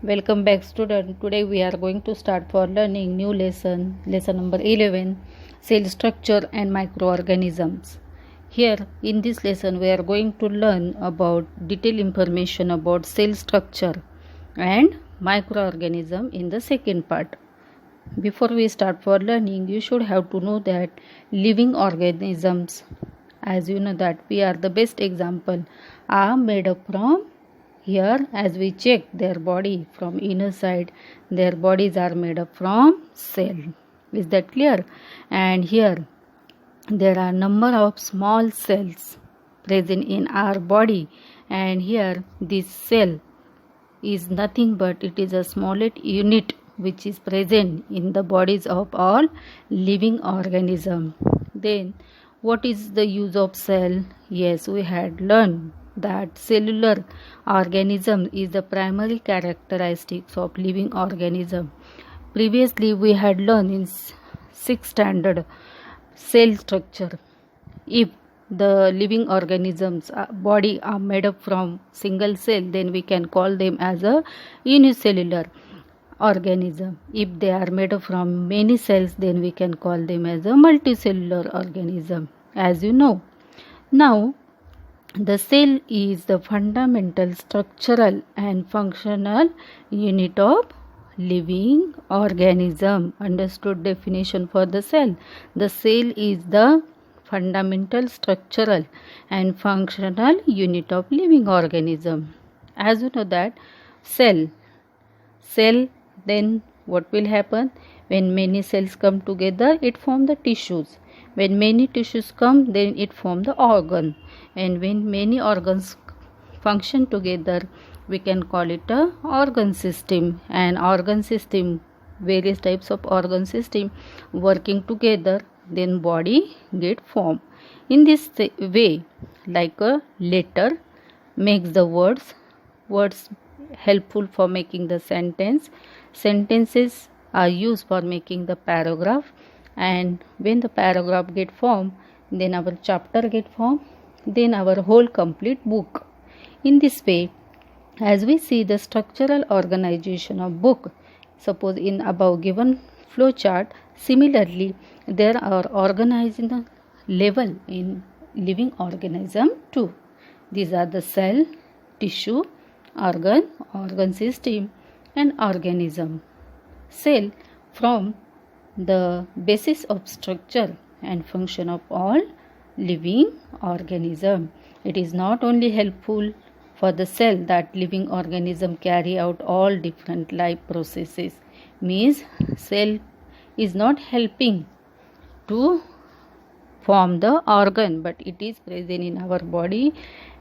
Welcome back student. Today we are going to start for learning new lesson number 11, cell structure and microorganisms. Here in this lesson we are going to learn about detailed information about cell structure and microorganism in the second part. Before we start for learning, you should have to know that living organisms, as you know that we are the best example, are made up from here. As we check their body from inner side, their bodies are made up from cell. Is that clear? And here there are number of small cells present in our body, and here this cell is nothing but it is a smallest unit which is present in the bodies of all living organism. Then what is the use of cell? Yes, we had learned that cellular organism is the primary characteristics of living organism. Previously we had learned in 6th standard cell structure. If the living organisms body are made up from single cell, then we can call them as a unicellular organism. If they are made up from many cells, then we can call them as a multicellular organism, as you know. Now the cell is the fundamental structural and functional unit of living organism. Understood definition for the cell? The cell is the fundamental structural and functional unit of living organism. As you know that cell, then what will happen? When many cells come together, it form the tissues. When many tissues come, then it form the organ. And when many organs function together, we can call it a organ system. And organ system, various types of organ system working together, then body get formed. In this way, like a letter makes the words helpful for making the sentences are used for making the paragraph, and when the paragraph get formed, then our chapter get formed, then our whole complete book. In this way, as we see the structural organization of book, suppose in above given flow chart, similarly there are organized level in living organism too. These are the cell, tissue, organ system and organism. Cell from the basis of structure and function of all living organism. It is not only helpful for the cell that living organism carry out all different life processes. Means cell is not helping to form the organ, but it is present in our body,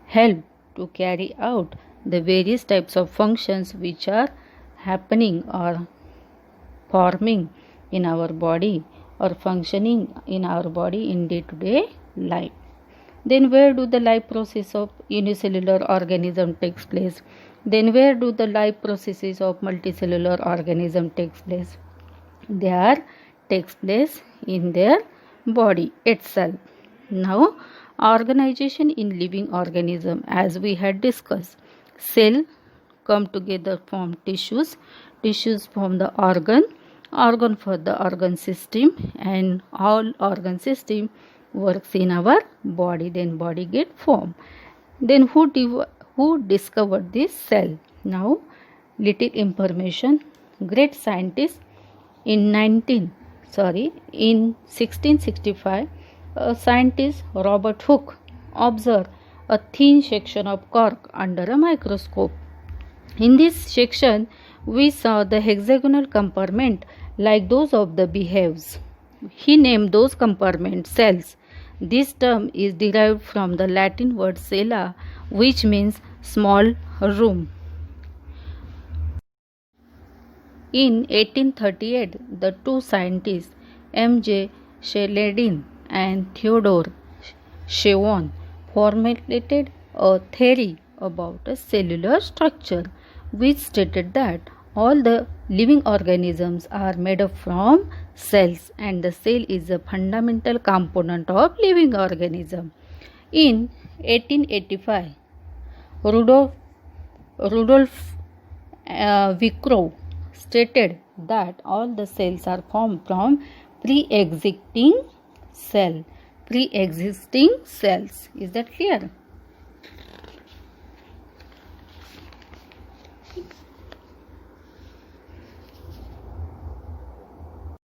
help to carry out the various types of functions which are happening or forming in our body or functioning in our body in day-to-day life. Then where do the life process of unicellular organism takes place? Then where do the life processes of multicellular organism takes place? They are takes place in their body itself. Now organization in living organism, as we had discussed, cell come together form tissues form the organ for the organ system, and all organ system works in our body, then body get formed. Then who discovered this cell? Now little information. Great scientist in 1665, a scientist Robert Hooke observed a thin section of cork under a microscope. In this section, we saw the hexagonal compartment like those of the beehives. He named those compartments cells. This term is derived from the Latin word cella, which means small room. In 1838, the two scientists M.J. Sheldon and Theodore Shevon formulated a theory about a cellular structure, which stated that all the living organisms are made up from cells, and the cell is a fundamental component of living organism. In 1885, Rudolf Vicrow stated that all the cells are formed from pre-existing cells. Is that clear?